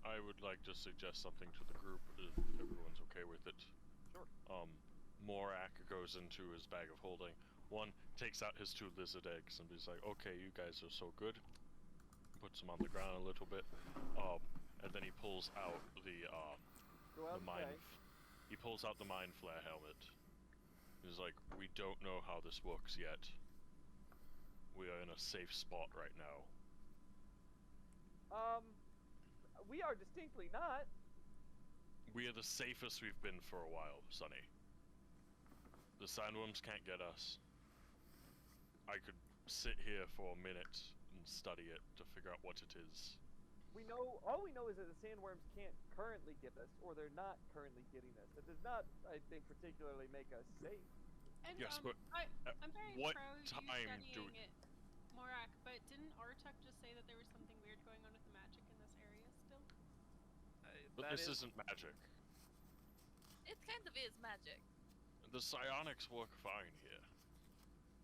I would like to suggest something to the group if everyone's okay with it. Sure. Morak goes into his bag of holding. One takes out his 2 lizard eggs and he's like, "Okay, you guys are so good." Puts them on the ground a little bit. And then he pulls out the He pulls out the mind flare helmet. He's like, "We don't know how this works yet. We are in a safe spot right now." We are distinctly not. We are the safest we've been for a while, Sonny. The sandworms can't get us. I could sit here for a minute and study it to figure out what it is. All we know is that the sandworms can't currently get us, or they're not currently getting us. That does not, I think, particularly make us safe. And, yes, but I'm very what pro you time studying it, Morak, but didn't Artuk just say that there was something weird going on with the magic in this area still? But this isn't magic. It kind of is magic. The psionics work fine here.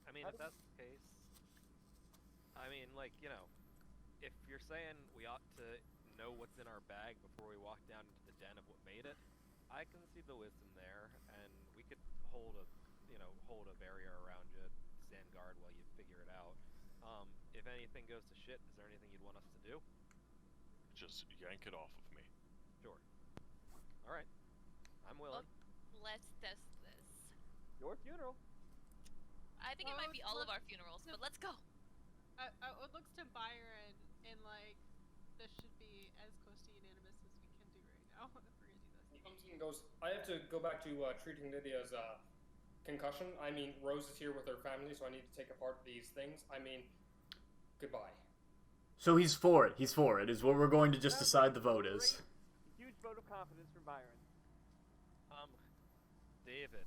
I mean, if that's the case, I mean, like, you know, if you're saying we ought to know what's in our bag before we walk down into the den of what made it, I can see the wisdom there, and we could hold a barrier around you, stand guard while you figure it out. If anything goes to shit, is there anything you'd want us to do? Just yank it off of me. Sure. Alright. I'm willing. Well, let's test this. Your funeral. I think it might be all of our funerals, but let's go. It looks to Byron and like, this should be as close to unanimous as we can do right now if we're gonna do this. He comes in and goes, I have to go back to treating Lydia's concussion. I mean, Rose is here with her family, so I need to take apart these things. I mean, goodbye. So he's for it. He's for it, is what we're going to just decide the vote is. Huge vote of confidence from Byron. David,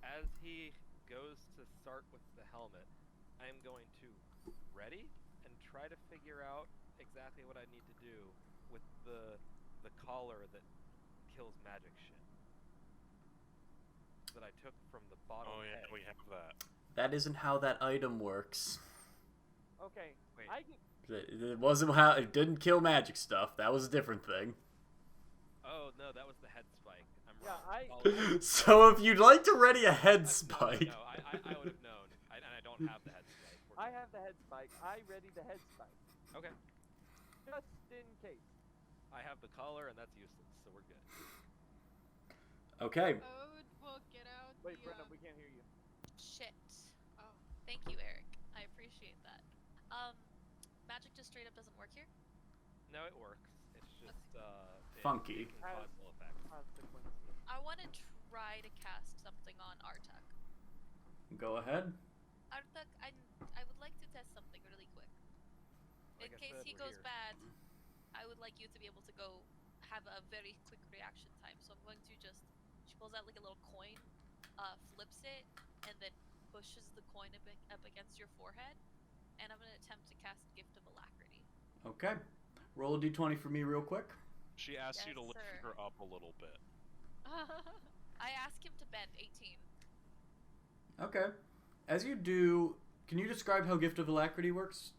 as he goes to start with the helmet, I'm going to ready and try to figure out exactly what I need to do with the collar that kills magic shit that I took from the bottom head. We have that. That isn't how that item works. Okay, wait. It wasn't how it didn't kill magic stuff. That was a different thing. Oh no, that was the head spike. I'm Yeah, wrong. So if you'd like to ready a head spike. No, I would have known, and I don't have the head spike. I have the head spike. I ready the head spike. Okay. Just in case. I have the collar, and that's useless, so we're good. Okay. Ode will get out Wait, the, Brenda, we can't hear you. Shit. Oh. Thank you, Eric. I appreciate that. Magic just straight up doesn't work here? No, it works. It's just funky. It can cause ill effects. Consequences. I want to try to cast something on Artuk. Go ahead. Artuk, I would like to test something really quick. Like In I case said, he we're goes here. bad, I would like you to be able to go have a very quick reaction time. So I'm going to just, she pulls out like a little coin, flips it, and then pushes the coin up against your forehead. And I'm going to attempt to cast Gift of Alacrity. Okay. Roll a d20 for me real quick. She asked you to Yes, lift sir. her up a little bit. I ask him to bend 18. Okay. As you do, can you describe how Gift of Alacrity works?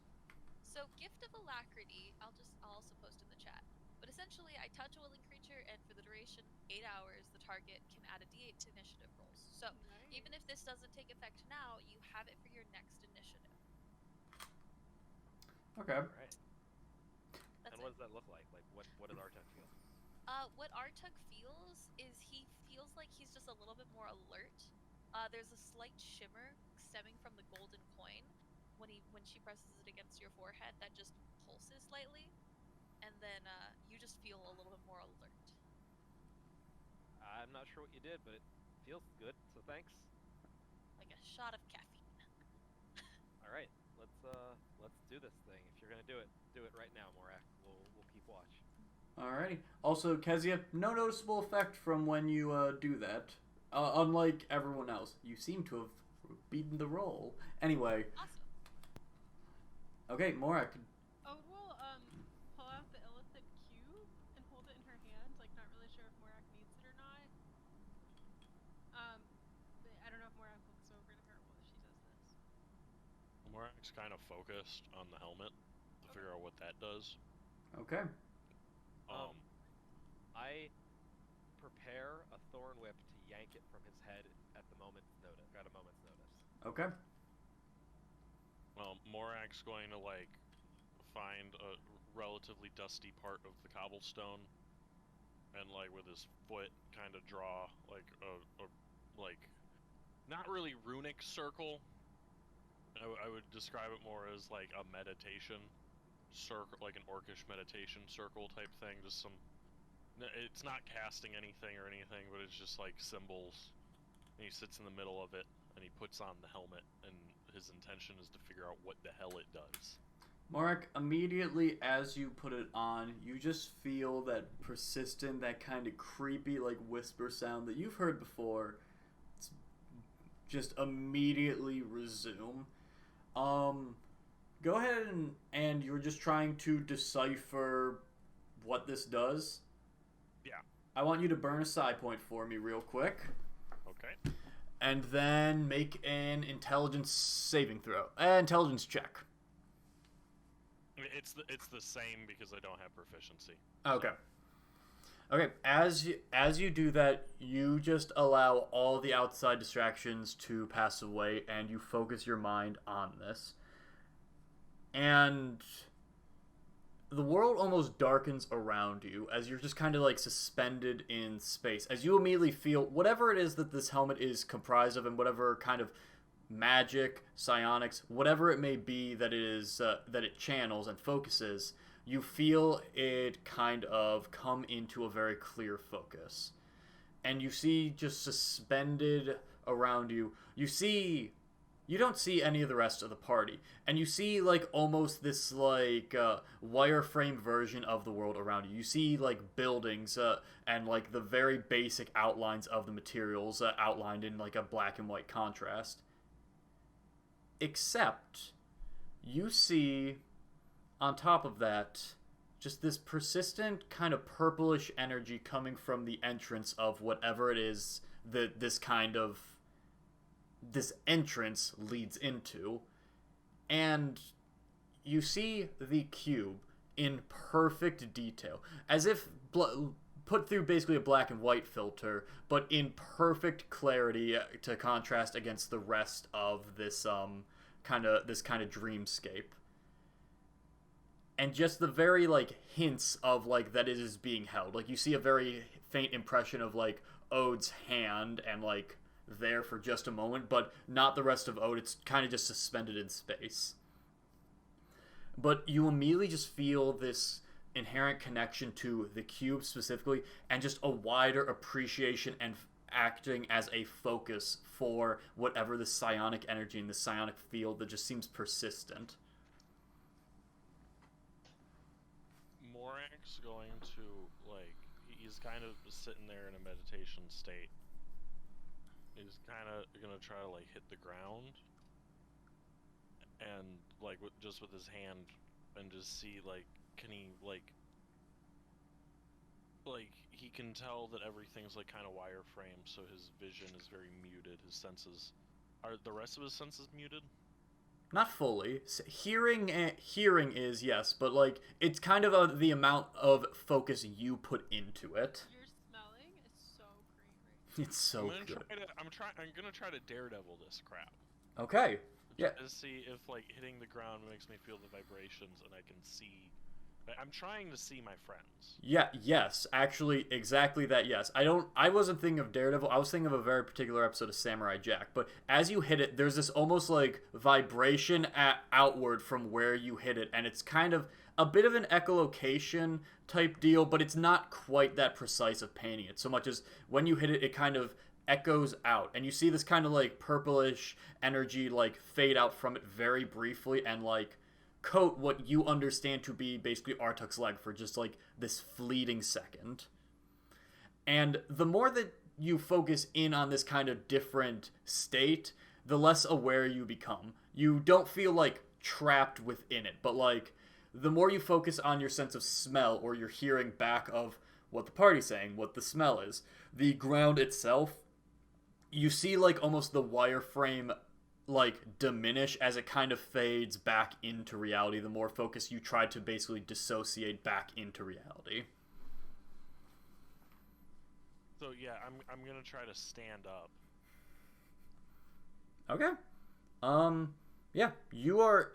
So Gift of Alacrity, I'll also post in the chat. But essentially, I touch a willing creature, and for the duration 8 hours, the target can add a d8 to initiative rolls. So even if this doesn't take effect now, you have it for your next initiative. Okay. Alright. That's And what does that look like? Like, what does Artuk feel? What Artuk feels is he feels like he's just a little bit more alert. There's a slight shimmer stemming from the golden coin when she presses it against your forehead that just pulses slightly, and then you just feel a little bit more alert. I'm not sure what you did, but it feels good, so thanks. Like a shot of caffeine. Alright, let's do this thing. If you're gonna do it right now, Morak. We'll keep watch. Alrighty. Also, Kezia, no noticeable effect from when you do that. Unlike everyone else. You seem to have beaten the roll. Anyway. Awesome. Okay, Morak. Ode will pull out the illithid cube and hold it in her hand, like not really sure if Morak needs it or not. But I don't know if Morak looks over to her while she does this. Morak's kind of focused on the helmet to figure out what that does. Okay. I prepare a thorn whip to yank it from his head at a moment's notice. Okay. Well, Morak's going to like find a relatively dusty part of the cobblestone, and like with his foot, kind of draw like a like not really runic circle. I would describe it more as like a meditation circle, like an orcish meditation circle type thing. Just some. It's not casting anything or anything, but it's just like symbols. And he sits in the middle of it, and he puts on the helmet, and his intention is to figure out what the hell it does. Morak, immediately as you put it on, you just feel that persistent, that kind of creepy, like, whisper sound that you've heard before. It's just immediately resume. Go ahead and you're just trying to decipher what this does. Yeah. I want you to burn a psi point for me real quick. Okay. And then make an intelligence saving throw. Intelligence check. It's the same because I don't have proficiency. Okay. Okay, as you do that, you just allow all the outside distractions to pass away, and you focus your mind on this. And the world almost darkens around you as you're just kind of like suspended in space. As you immediately feel whatever it is that this helmet is comprised of, and whatever kind of magic, psionics, whatever it may be that it is that it channels and focuses, you feel it kind of come into a very clear focus. And you see just suspended around you, you don't see any of the rest of the party. And you see, like, almost this, like, wireframe version of the world around you. You see, like, buildings and, like, the very basic outlines of the materials outlined in, like, a black and white contrast. Except, you see, on top of that, just this persistent kind of purplish energy coming from the entrance of whatever it is that this entrance leads into. And you see the cube in perfect detail, as if put through basically a black and white filter, but in perfect clarity to contrast against the rest of this kind of dreamscape. And just the very, like, hints of, like, that it is being held. Like, you see a very faint impression of, like, Ode's hand and, like, there for just a moment, but not the rest of Ode. It's kind of just suspended in space. But you immediately just feel this inherent connection to the cube specifically, and just a wider appreciation and acting as a focus for whatever the psionic energy and the psionic field that just seems persistent. Morak's going to, like, he's kind of sitting there in a meditation state. He's kind of gonna try to, like, hit the ground, and, like, just with his hand, and just see, like, can he, like, he can tell that everything's, like, kind of wireframe, so his vision is very muted. His senses, are the rest of his senses muted? Not fully. Hearing is, yes, but, like, it's kind of the amount of focus you put into it. Your smelling is so great right It's so good. I'm gonna try to daredevil this crap. Okay. Yeah. To see if, like, hitting the ground makes me feel the vibrations, and I can see. I'm trying to see my friends. Yeah, yes, actually, exactly that, yes. I wasn't thinking of Daredevil, I was thinking of a very particular episode of Samurai Jack, but as you hit it, there's this almost, like, vibration outward from where you hit it, and it's kind of a bit of an echolocation type deal, but it's not quite that precise of painting it, so much as when you hit it, it kind of echoes out, and you see this kind of, like, purplish energy, like, fade out from it very briefly, and, like, coat what you understand to be basically Artuk's leg for just, like, this fleeting second. And the more that you focus in on this kind of different state, the less aware you become. You don't feel, like, trapped within it, but, like, the more you focus on your sense of smell or your hearing back of what the party's saying, what the smell is, the ground itself, you see, like, almost the wireframe, like, diminish as it kind of fades back into reality the more focus you try to basically dissociate back into reality. So yeah, I'm gonna try to stand up. Okay. Yeah,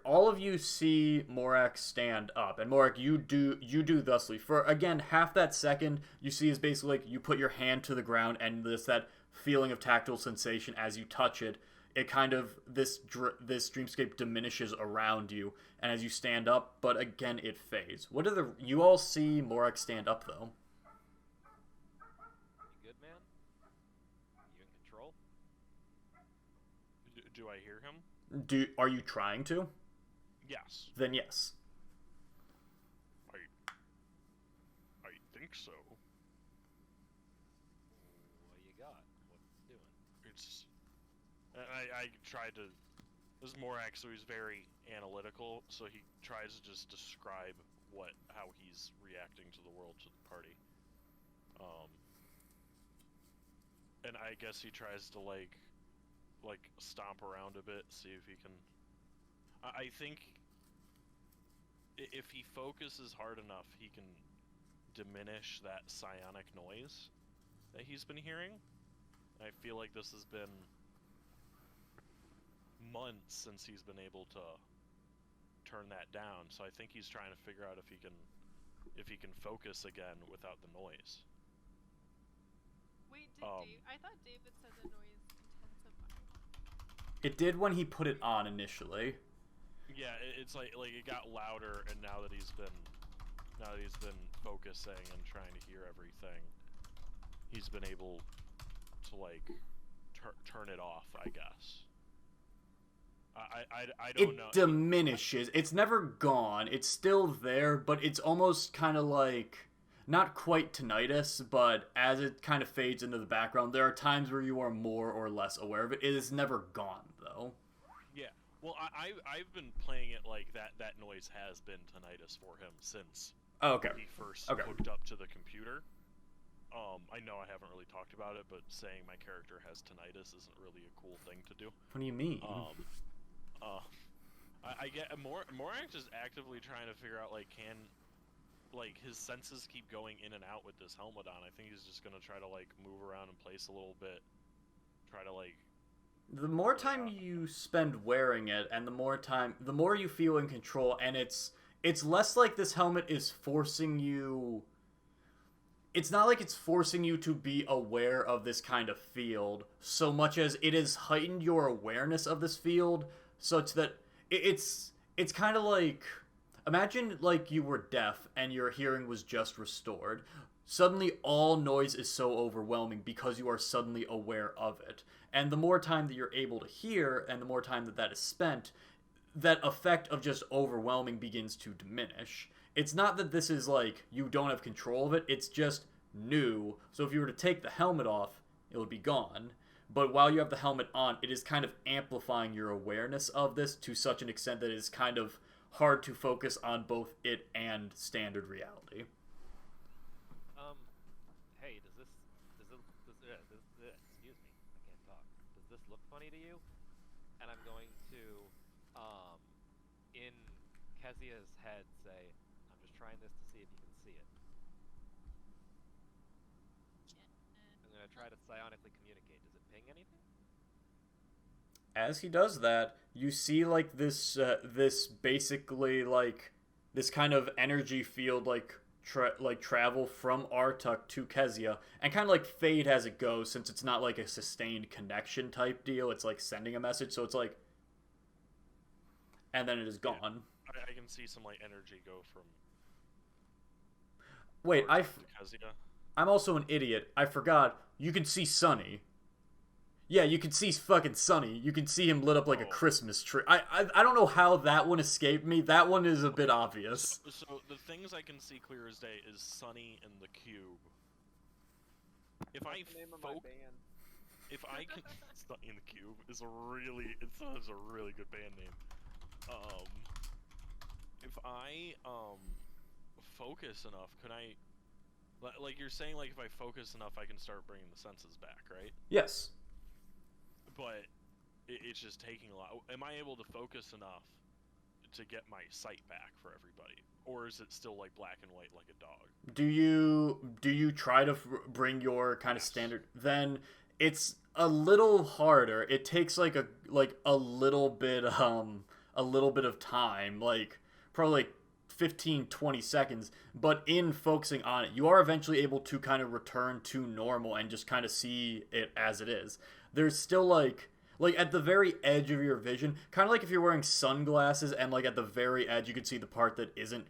all of you see Morak stand up, and Morak, you do thusly. For again, half that second, you see is basically like you put your hand to the ground, and that feeling of tactile sensation as you touch it. It kind of this dreamscape diminishes around you, and as you stand up, but again it fades. You all see Morak stand up though? You good, man? You in control? Do I hear him? Are you trying to? Yes. Then yes. I think so. What you got? What's it doing? I tried to. This is Morak, so he's very analytical. So he tries to just describe how he's reacting to the world, to the party. And I guess he tries to like stomp around a bit, see if he can. I think if he focuses hard enough, he can diminish that psionic noise that he's been hearing. I feel like this has been months since he's been able to turn that down, so I think he's trying to figure out if he can focus again without the noise. Wait, I thought David said the noise intensified. It did when he put it on initially. Yeah, it's like it got louder, and now that he's been focusing and trying to hear everything, he's been able to like turn it off, I guess. I don't know. It diminishes. It's never gone. It's still there, but it's almost kind of like, not quite tinnitus, but as it kind of fades into the background, there are times where you are more or less aware of it. It is never gone, though. Yeah. Well, I've been playing it like that noise has been tinnitus for him since he first hooked up to the computer. I know I haven't really talked about it, but saying my character has tinnitus isn't really a cool thing to do. What do you mean? I get Morak is actively trying to figure out his senses keep going in and out with this helmet on. I think he's just gonna try to like move around in place a little bit, try to like. The more time you spend wearing it, and the more you feel in control, and it's less like this helmet is forcing you. It's not like it's forcing you to be aware of this kind of field so much as it has heightened your awareness of this field such that it's kind of like, imagine like you were deaf and your hearing was just restored. Suddenly all noise is so overwhelming because you are suddenly aware of it. And the more time that you're able to hear and the more time that is spent, that effect of just overwhelming begins to diminish. It's not that this is like you don't have control of it, it's just new. So if you were to take the helmet off, it would be gone. But while you have the helmet on, it is kind of amplifying your awareness of this to such an extent that it is kind of hard to focus on both it and standard reality. Hey, excuse me, I can't talk. Does this look funny to you? And I'm going to, in Kezia's head, say, I'm just trying this to see if you can see it. I'm going to try to psionically communicate. Does it ping anything? As he does that, you see like this basically like this kind of energy field travel from Artuk to Kezia and kind of like fade as it goes, since it's not like a sustained connection type deal. It's like sending a message, so it's like, and then it is gone. Yeah. I can see some like energy go from. Wait, Kezia. I'm also an idiot. I forgot. You can see Sunny. Yeah, you can see fucking Sunny. You can see him lit up like a Christmas tree. I don't know how that one escaped me. That one is a bit obvious. So the things I can see clear as day is Sunny and the cube. If That's the name of my band. If I can, Sunny and the cube is a really good band name. If I focus enough, can I? Like you're saying, like if I focus enough, I can start bringing the senses back, right? Yes. But it's just taking a lot. Am I able to focus enough to get my sight back for everybody? Or is it still like black and white like a dog? do you try to bring your kind of standard? Then it's a little harder. It takes like a little bit of time, like probably like 15-20 seconds, but in focusing on it, you are eventually able to kind of return to normal and just kind of see it as it is. There's still like at the very edge of your vision, kind of like if you're wearing sunglasses and like at the very edge you can see the part that isn't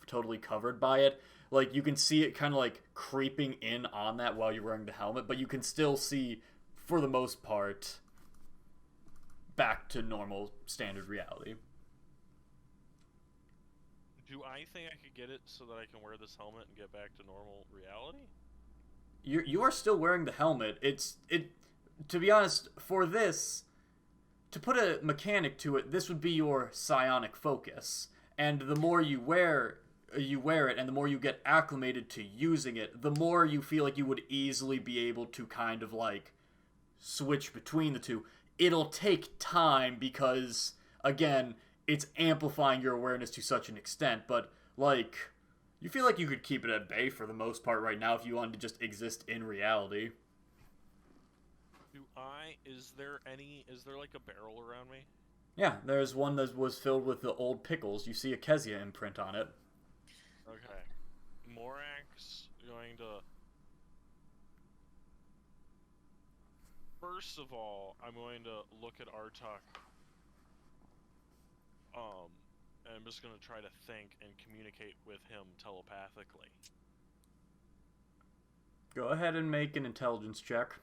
totally covered by it. Like you can see it kind of like creeping in on that while you're wearing the helmet, but you can still see for the most part back to normal standard reality. Do I think I could get it so that I can wear this helmet and get back to normal reality? You are still wearing the helmet. To be honest, for this, to put a mechanic to it, this would be your psionic focus. And the more you wear it, and the more you get acclimated to using it, the more you feel like you would easily be able to kind of like switch between the two. It'll take time because, again, it's amplifying your awareness to such an extent, but like you feel like you could keep it at bay for the most part right now if you wanted to just exist in reality. Is there like a barrel around me? Yeah, there's one that was filled with the old pickles. You see a Kezia imprint on it. Okay. Morak's going to... First of all, I'm going to look at Artuk. And I'm just going to try to think and communicate with him telepathically. Go ahead and make an intelligence check.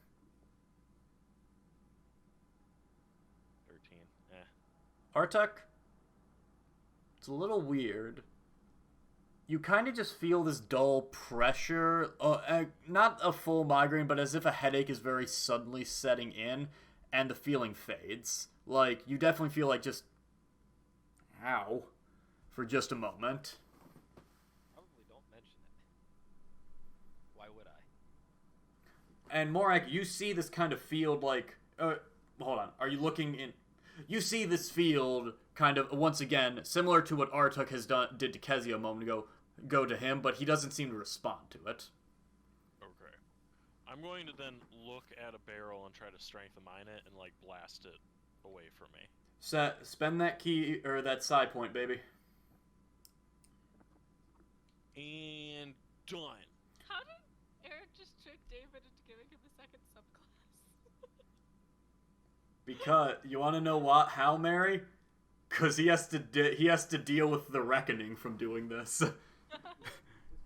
13. Artuk, it's a little weird. You kind of just feel this dull pressure, not a full migraine, but as if a headache is very suddenly setting in, and the feeling fades. Like, you definitely feel like just, ow, for just a moment. Probably don't mention it. Why would I? And Morak, you see this kind of field like, hold on, are you looking in? You see this field kind of, once again, similar to what Artuk did to Kezia a moment ago, go to him, but he doesn't seem to respond to it. Okay. I'm going to then look at a barrel and try to strength mine it and, like, blast it away from me. Spend that key, or that side point, baby. And done. How did Eric just trick David into giving him a second subclass? Because, you want to know how, Mary? Because he has to deal with the reckoning from doing this. It's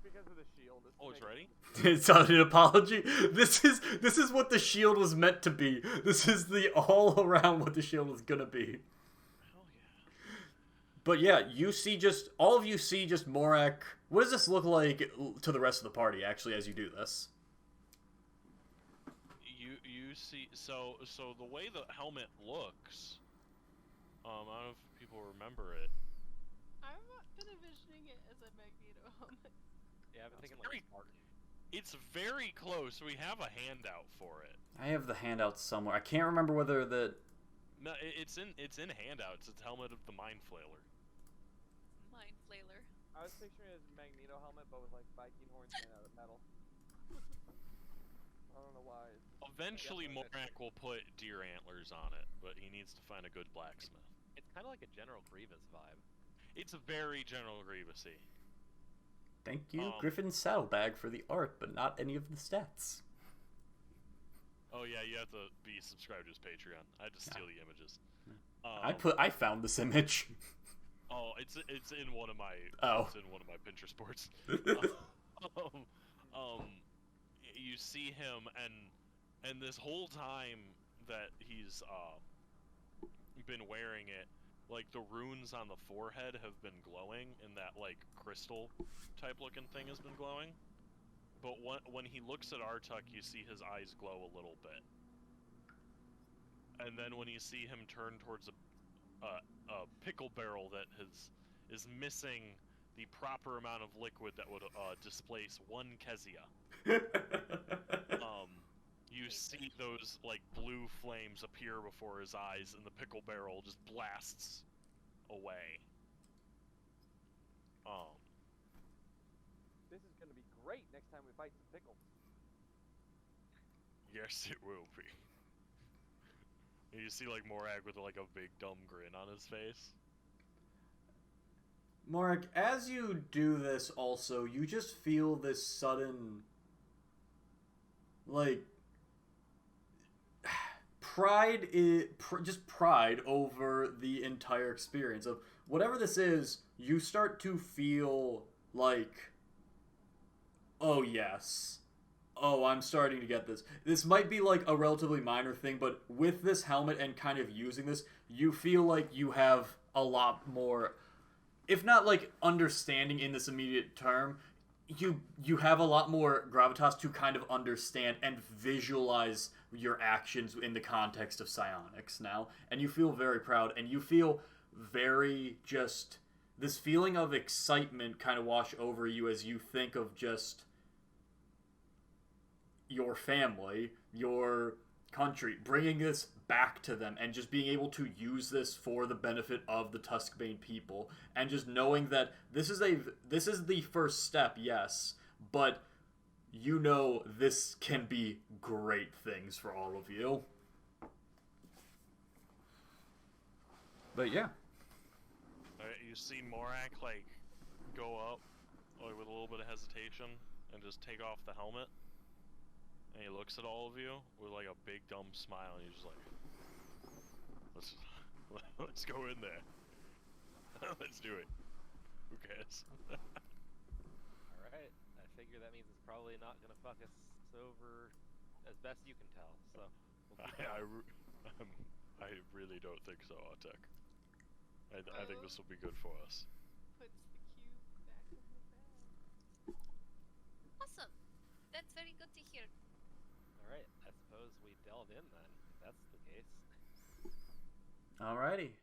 because of the shield. Oh, it's ready? It's not an apology. This is what the shield was meant to be. This is the all around what the shield was gonna be. Hell yeah. But yeah, all of you see just Morak. What does this look like to the rest of the party, actually, as you do this? You see, so the way the helmet looks, I don't know if people remember it. I've been envisioning it as a Magneto helmet. Yeah, I've been thinking like Mark. It's very close. We have a handout for it. I have the handout somewhere. I can't remember whether the... No, it's in handouts. It's helmet of the Mind Flailer. Mind flailer. I was picturing it as a Magneto helmet, but with like Viking horns made out of metal. I don't know why. Eventually, Morak will put deer antlers on it, but he needs to find a good blacksmith. It's kind of like a General Grievous vibe. It's very General Grievous-y. Thank you, Griffin's saddlebag, for the art, but not any of the stats. Oh yeah, you have to be subscribed to his Patreon. I had to steal the images. I found this image. Oh, it's in one of my Oh. It's in one of my Pinterest boards. You see him, and this whole time that he's been wearing it, like the runes on the forehead have been glowing, and that like crystal type looking thing has been glowing. But when he looks at Artuk, you see his eyes glow a little bit. And then when you see him turn towards a pickle barrel that is missing the proper amount of liquid that would displace one Kezia, you see those like blue flames appear before his eyes, and the pickle barrel just blasts away. This is gonna be great next time we fight some pickles. Yes, it will be. And you see like Morak with like a big dumb grin on his face. Morak, as you do this also, you just feel this sudden, like, just pride over the entire experience of whatever this is. You start to feel like, oh yes, oh, I'm starting to get this. This might be like a relatively minor thing, but with this helmet and kind of using this, you feel like you have a lot more, if not like understanding in this immediate term, you have a lot more gravitas to kind of understand and visualize your actions in the context of psionics now, and you feel very proud, and you feel very just this feeling of excitement kind of wash over you as you think of just your family, your country, bringing this back to them and just being able to use this for the benefit of the Tuskbane people, and just knowing that this is the first step, yes, but you know this can be great things for all of you. But yeah. You see Morak like go up like with a little bit of hesitation and just take off the helmet. And he looks at all of you with like a big dumb smile, and he's just like, let's go in there. Let's do it. Who cares? Alright, I figure that means it's probably not gonna fuck us over as best you can tell, so we'll keep going. I really don't think so, Artek. I think this will be good for us. Puts the cube back in her bag. Awesome. That's very good to hear. Alright, I suppose we delve in then, if that's the case. Alrighty.